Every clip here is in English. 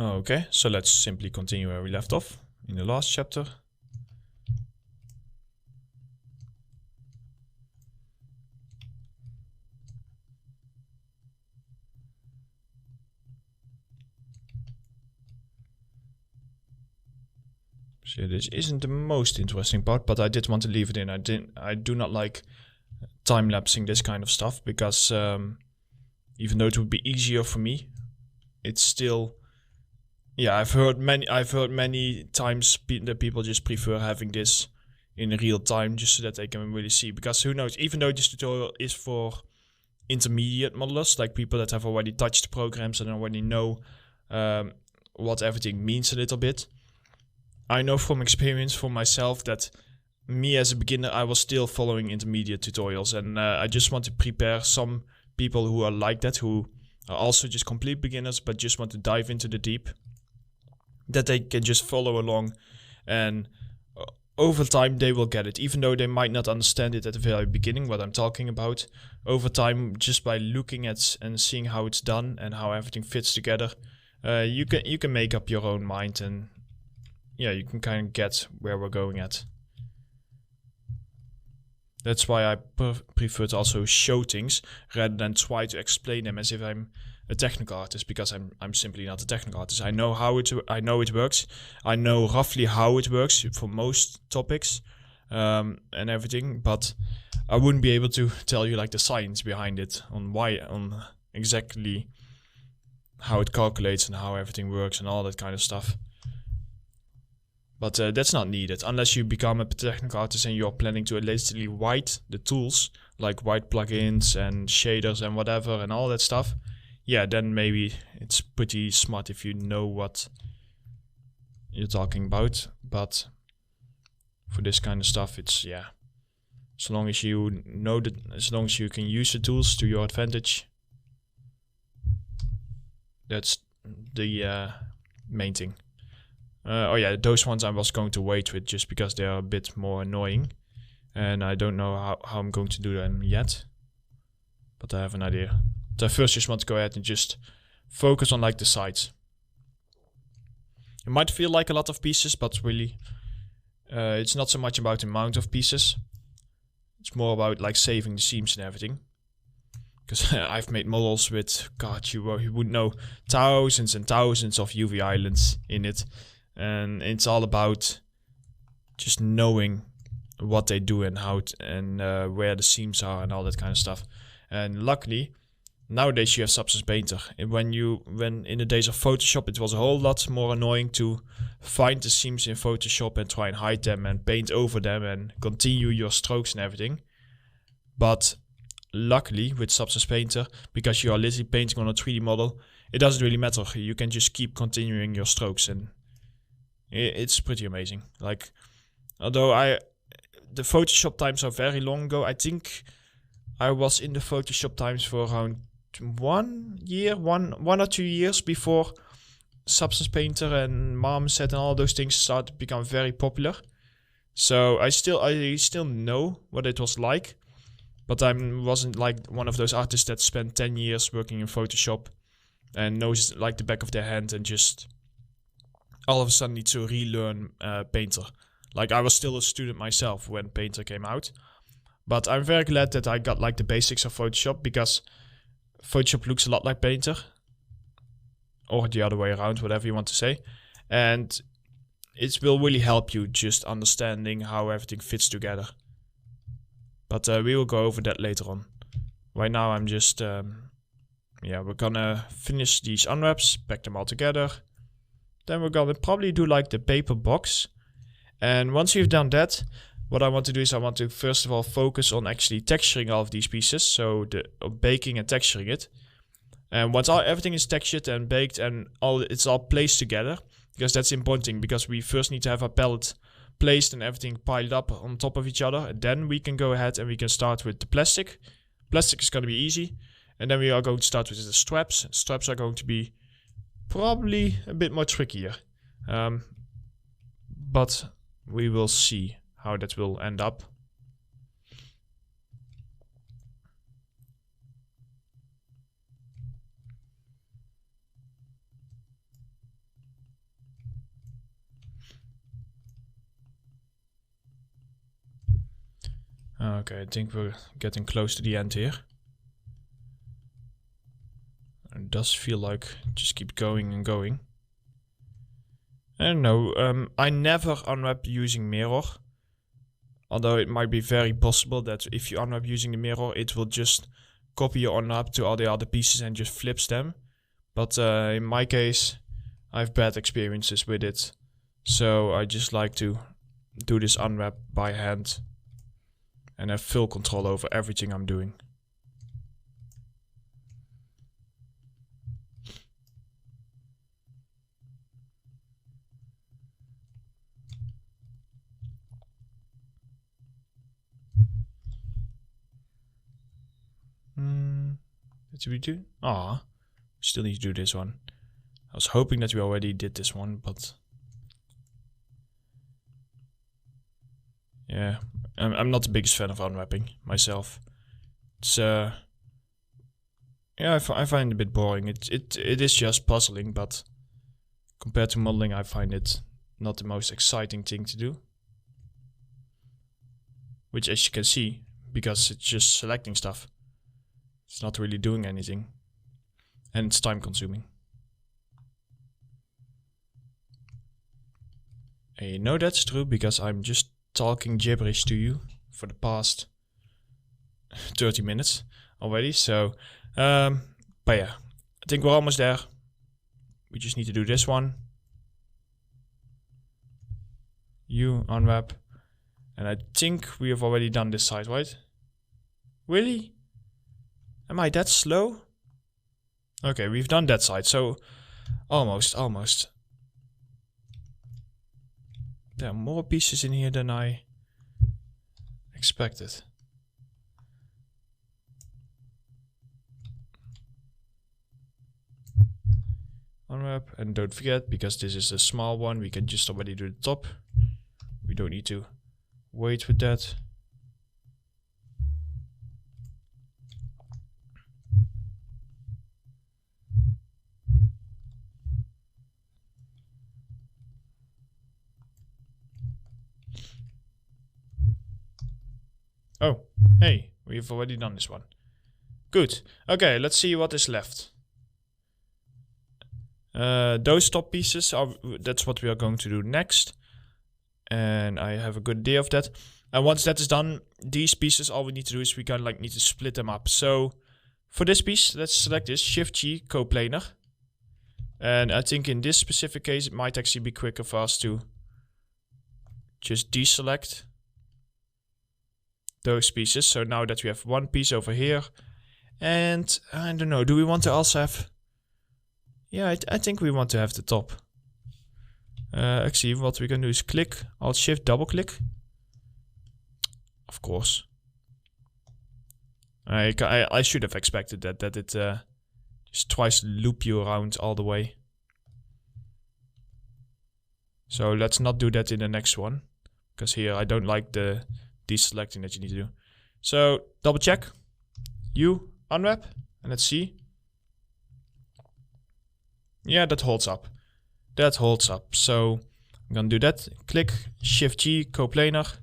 Okay, so let's simply continue where we left off in the last chapter. So this isn't the most interesting part, but I did want to leave it in. I do not like time-lapsing this kind of stuff because even though it would be easier for me, it's still, yeah, I've heard many times that people just prefer having this in real time just so that they can really see. Because who knows, even though this tutorial is for intermediate modelers, like people that have already touched the programs and already know what everything means a little bit, I know from experience for myself that me as a beginner, I was still following intermediate tutorials, and I just want to prepare some people who are like that, who are also just complete beginners but just want to dive into the deep, that they can just follow along, and over time they will get it, even though they might not understand it at the very beginning what I'm talking about. Over time, just by looking at and seeing how it's done and how everything fits together, you can make up your own mind, and yeah, you can kind of get where we're going at. That's why I prefer to also show things rather than try to explain them as if I'm a technical artist, because I'm simply not a technical artist. I know it works. I know roughly how it works for most topics and everything, but I wouldn't be able to tell you like the science behind it, on exactly how it calculates and how everything works and all that kind of stuff. But that's not needed unless you become a technical artist and you're planning to allegedly write the tools, like write plugins and shaders and whatever and all that stuff. Yeah, then maybe it's pretty smart if you know what you're talking about. But for this kind of stuff, it's, yeah, as long as you know that, as long as you can use the tools to your advantage, that's the main thing. Oh yeah, those ones I was going to wait with just because they are a bit more annoying, and I don't know how I'm going to do them yet, but I have an idea. But I first just want to go ahead and just focus on like the sides. It might feel like a lot of pieces, but really it's not so much about the amount of pieces. It's more about like saving the seams and everything. Because I've made models with, God, you would know, thousands and thousands of UV islands in it. And it's all about just knowing what they do and how where the seams are and all that kind of stuff. And luckily, nowadays you have Substance Painter. And when in the days of Photoshop, it was a whole lot more annoying to find the seams in Photoshop and try and hide them and paint over them and continue your strokes and everything. But luckily, with Substance Painter, because you are literally painting on a 3D model, it doesn't really matter. You can just keep continuing your strokes, and it's pretty amazing. Like, although the Photoshop times are very long ago. I think I was in the Photoshop times for around 1 year, one or 2 years before Substance Painter and Marmoset and all those things started to become very popular. So I still know what it was like, but I wasn't like one of those artists that spent 10 years working in Photoshop and knows like the back of their hand and just all of a sudden need to relearn Painter. Like, I was still a student myself when Painter came out, but I'm very glad that I got like the basics of Photoshop, because Photoshop looks a lot like Painter, or the other way around, whatever you want to say, and it will really help you just understanding how everything fits together. But we will go over that later on. Right now I'm just we're gonna finish these unwraps, pack them all together. Then we're gonna probably do like the paper box. And once we've done that, what I want to do is I want to first of all focus on actually texturing all of these pieces. So baking and texturing it. And once everything is textured and baked and it's all placed together, because that's important thing, because we first need to have our palette placed and everything piled up on top of each other. And then we can go ahead and we can start with the plastic. Plastic is going to be easy. And then we are going to start with the straps. Straps are going to be probably a bit more trickier, but we will see how that will end up. Okay, I think we're getting close to the end here. It does feel like it just keeps going and going. I don't know, I never unwrap using mirror. Although it might be very possible that if you unwrap using the mirror, it will just copy your unwrap to all the other pieces and just flips them. But in my case, I have bad experiences with it. So I just like to do this unwrap by hand and have full control over everything I'm doing. Did we do? Ah, we still need to do this one. I was hoping that we already did this one, but yeah, I'm not the biggest fan of unwrapping myself. It's yeah, I find it a bit boring. It is just puzzling, but compared to modeling, I find it not the most exciting thing to do. Which, as you can see, because it's just selecting stuff, it's not really doing anything, and it's time consuming. And you know that's true because I'm just talking gibberish to you for the past 30 minutes already. So, but yeah, I think we're almost there. We just need to do this one. You unwrap. And I think we have already done this side, right? Really? Am I that slow? Okay, we've done that side, so almost. There are more pieces in here than I expected. Unwrap, and don't forget, because this is a small one, we can just already do the top. We don't need to wait with that. Oh, hey, we've already done this one. Good. Okay, let's see what is left. Those top pieces that's what we are going to do next. And I have a good idea of that. And once that is done, these pieces, all we need to do is we kind of like need to split them up. So for this piece, let's select this Shift-G coplanar. And I think in this specific case, it might actually be quicker for us to just deselect those pieces. So now that we have one piece over here, and I don't know, do we want to also have, yeah, I think we want to have the top. Actually, what we can do is click, Alt Shift, double click. Of course. I should have expected that it just twice loop you around all the way. So let's not do that in the next one, because here I don't like the deselecting that you need to do. So double check, you unwrap, and let's see. Yeah, that holds up. That holds up. So I'm gonna do that. Click Shift-G coplanar.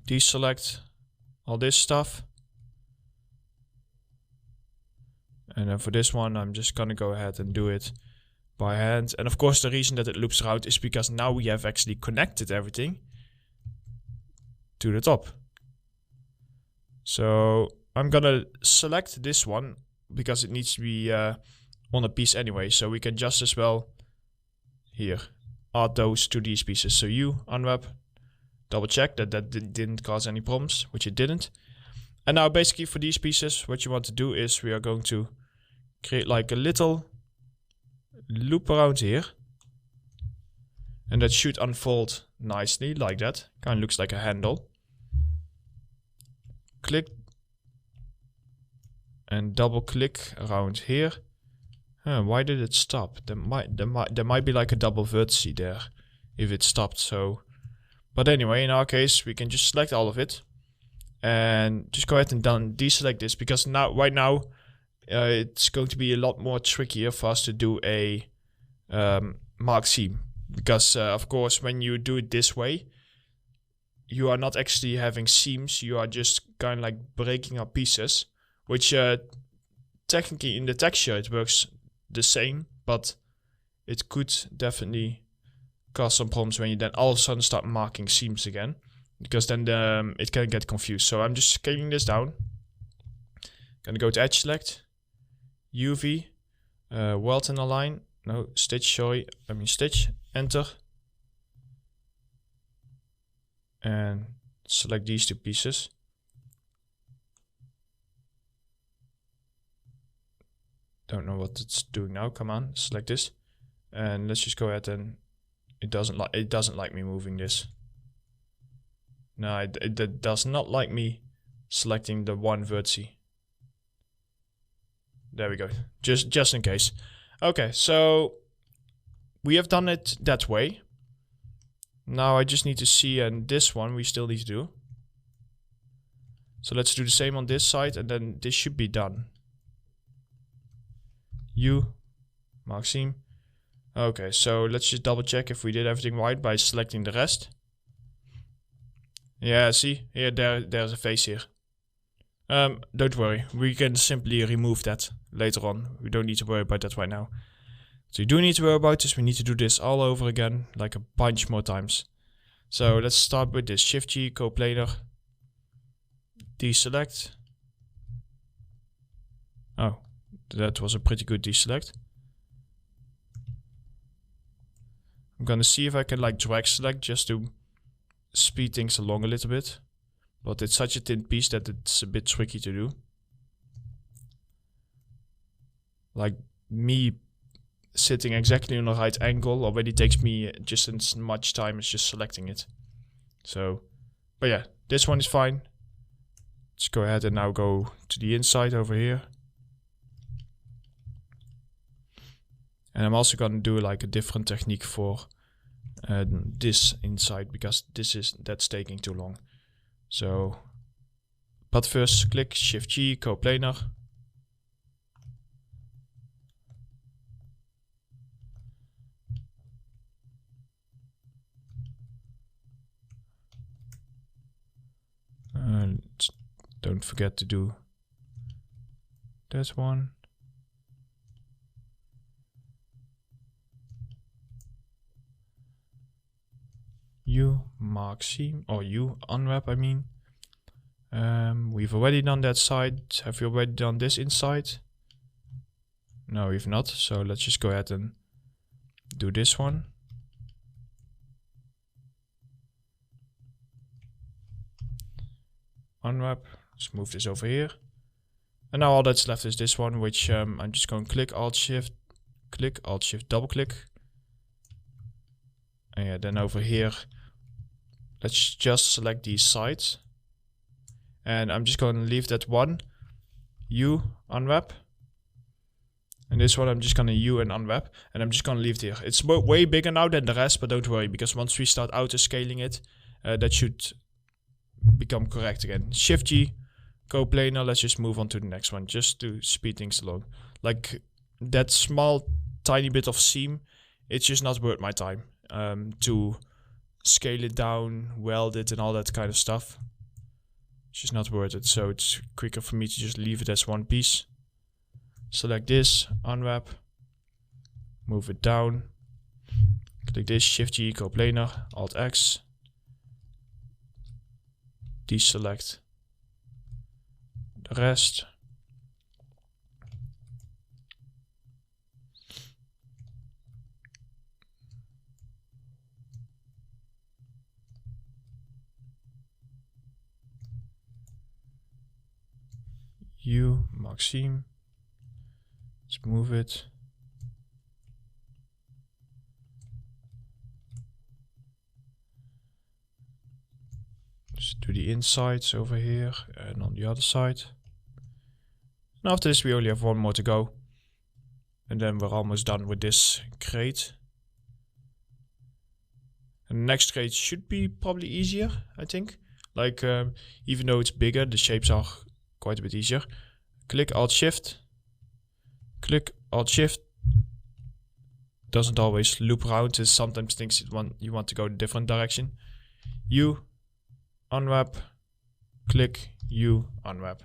Deselect all this stuff. And then for this one, I'm just gonna go ahead and do it by hand. And of course, the reason that it loops around is because now we have actually connected everything to the top. So I'm gonna select this one because it needs to be on a piece anyway. So we can just as well here add those to these pieces. So you unwrap, double check that didn't cause any problems, which it didn't. And now basically for these pieces, what you want to do is we are going to create like a little loop around here. And that should unfold nicely like that. Kind of looks like a handle. Click and double click around here. Why did it stop? There might be like a double vertex there if it stopped. So, but anyway, in our case, we can just select all of it and just go ahead and deselect this, because right now it's going to be a lot more trickier for us to do a mark seam, because of course when you do it this way, you are not actually having seams, you are just kind of like breaking up pieces, which technically in the texture it works the same, but it could definitely cause some problems when you then all of a sudden start marking seams again, because then it can get confused. So I'm just scaling this down. Gonna go to edge select, UV, weld and align, no, stitch, sorry, I mean stitch, enter. And select these two pieces. Don't know what it's doing now. Come on, select this, and let's just go ahead and it doesn't like me moving this. No, it does not like me selecting the one vertex. There we go. Just in case. Okay, so we have done it that way. Now I just need to see, and this one we still need to do. So let's do the same on this side, and then this should be done. Mark seam. Okay, so let's just double check if we did everything right by selecting the rest. Yeah, see, here there's a face here. Don't worry, we can simply remove that later on. We don't need to worry about that right now. So you do need to worry about this. We need to do this all over again, like a bunch more times. So let's start with this. Shift G, coplanar, deselect. Oh, that was a pretty good deselect. I'm gonna see if I can like drag select just to speed things along a little bit. But it's such a thin piece that it's a bit tricky to do. Like me sitting exactly on the right angle already takes me just as much time as just selecting it. So, but yeah, this one is fine. Let's go ahead and now go to the inside over here. And I'm also gonna do like a different technique for this inside, because that's taking too long. So, but first click Shift G, coplanar. And don't forget to do that one. You mark seam, or you unwrap, I mean. We've already done that side. Have you already done this inside? No, we've not. So let's just go ahead and do this one. Unwrap. Let's move this over here. And now all that's left is this one, which I'm just going to click Alt Shift, double click. And yeah, then over here, let's just select these sides. And I'm just going to leave that one, U, unwrap. And this one I'm just going to U and unwrap. And I'm just going to leave it here. It's way bigger now than the rest, but don't worry, because once we start auto scaling it, that should become correct again. Shift G, coplanar, let's just move on to the next one, just to speed things along. Like that small tiny bit of seam, it's just not worth my time to scale it down, weld it and all that kind of stuff. It's just not worth it, so it's quicker for me to just leave it as one piece. Select this, unwrap, move it down, click this, Shift G, coplanar, Alt X, deselect the rest. U, mark seam. Let's move it. Just do the insides over here and on the other side. And after this we only have one more to go. And then we're almost done with this crate. And the next crate should be probably easier, I think. Like, even though it's bigger, the shapes are quite a bit easier. Click Alt Shift. Click Alt Shift. Doesn't always loop around. It sometimes thinks you want to go in a different direction. U, unwrap, click, U, unwrap.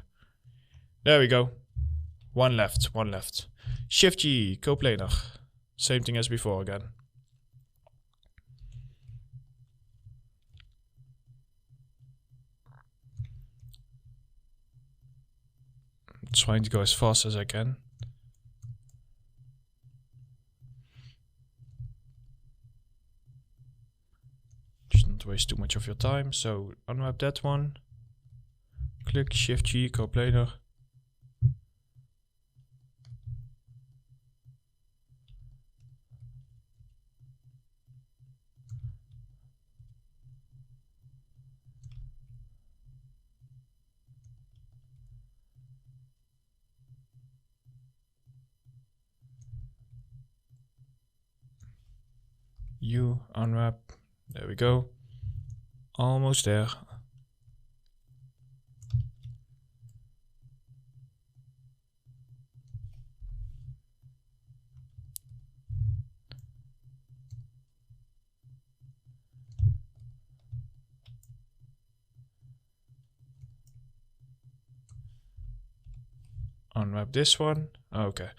There we go. One left. Shift G, coplanar. Same thing as before again. I'm trying to go as fast as I can. Just not waste too much of your time. So unwrap that one. Click Shift G, coplanar. U, unwrap. There we go. Almost there. Unwrap this one. Okay.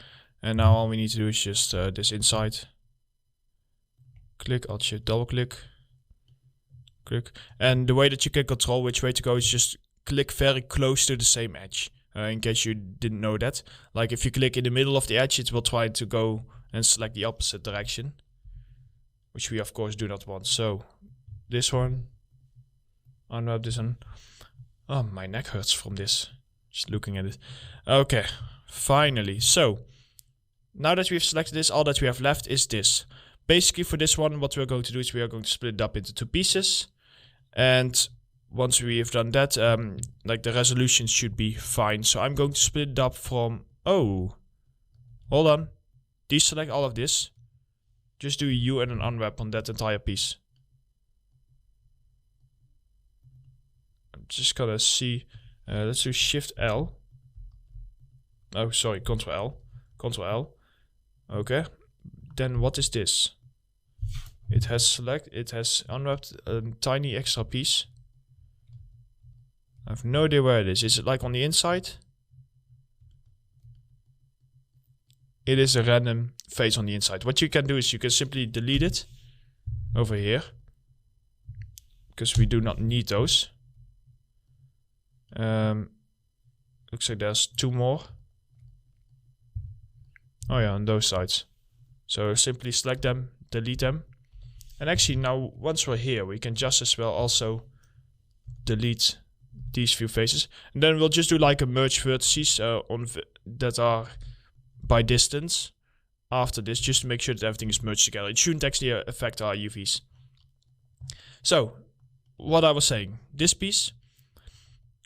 And now all we need to do is just this inside. Click, Alt Shift, double click. Click. And the way that you can control which way to go is just click very close to the same edge. In case you didn't know that. Like if you click in the middle of the edge, it will try to go and select the opposite direction. Which we of course do not want. So this one. Unwrap this one. Oh, my neck hurts from this. Just looking at it. Okay, finally. So now that we've selected this, all that we have left is this. Basically for this one, what we're going to do is we are going to split it up into 2 pieces. And once we have done that, like the resolution should be fine. So I'm going to split it up from, oh, hold on. Deselect all of this. Just do a U and an unwrap on that entire piece. I'm just gonna see, let's do Shift L. Oh, sorry, Control L. Control L. Okay. Then what is this? It has unwrapped a tiny extra piece. I have no idea where it is. Is it like on the inside? It is a random face on the inside. What you can do is you can simply delete it over here. Because we do not need those. Looks like there's 2 more. Oh yeah, on those sides. So simply select them, delete them. And actually now, once we're here, we can just as well also delete these few faces. And then we'll just do like a merge vertices that are by distance after this, just to make sure that everything is merged together. It shouldn't actually affect our UVs. So, what I was saying, this piece,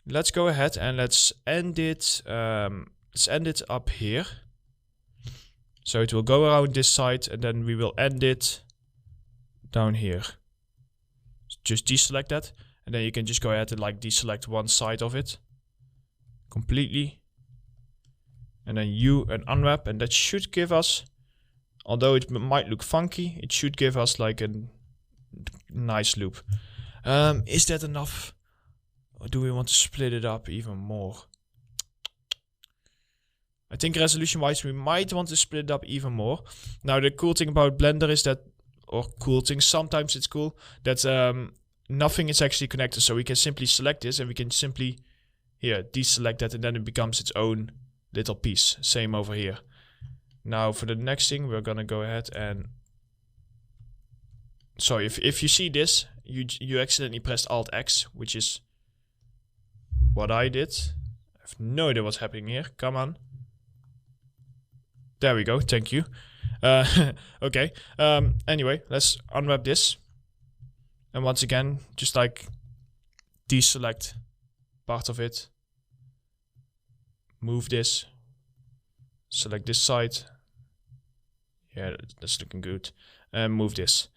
let's go ahead and let's end it up here. So it will go around this side and then we will end it down here. Just deselect that and then you can just go ahead and like deselect one side of it completely. And then U and unwrap, and that should give us, although it might look funky, it should give us like a nice loop. Is that enough? Or do we want to split it up even more? I think resolution wise we might want to split it up even more. Now the cool thing about Blender is that, or cool thing, sometimes it's cool, that nothing is actually connected. So we can simply select this and we can simply here deselect that and then it becomes its own little piece. Same over here. Now for the next thing we're gonna go ahead and, so if you see this, you accidentally pressed Alt X, which is what I did. I have no idea what's happening here. Come on. There we go, thank you. Okay, anyway, let's unwrap this. And once again, just like deselect part of it. Move this. Select this side. Yeah, that's looking good. And move this.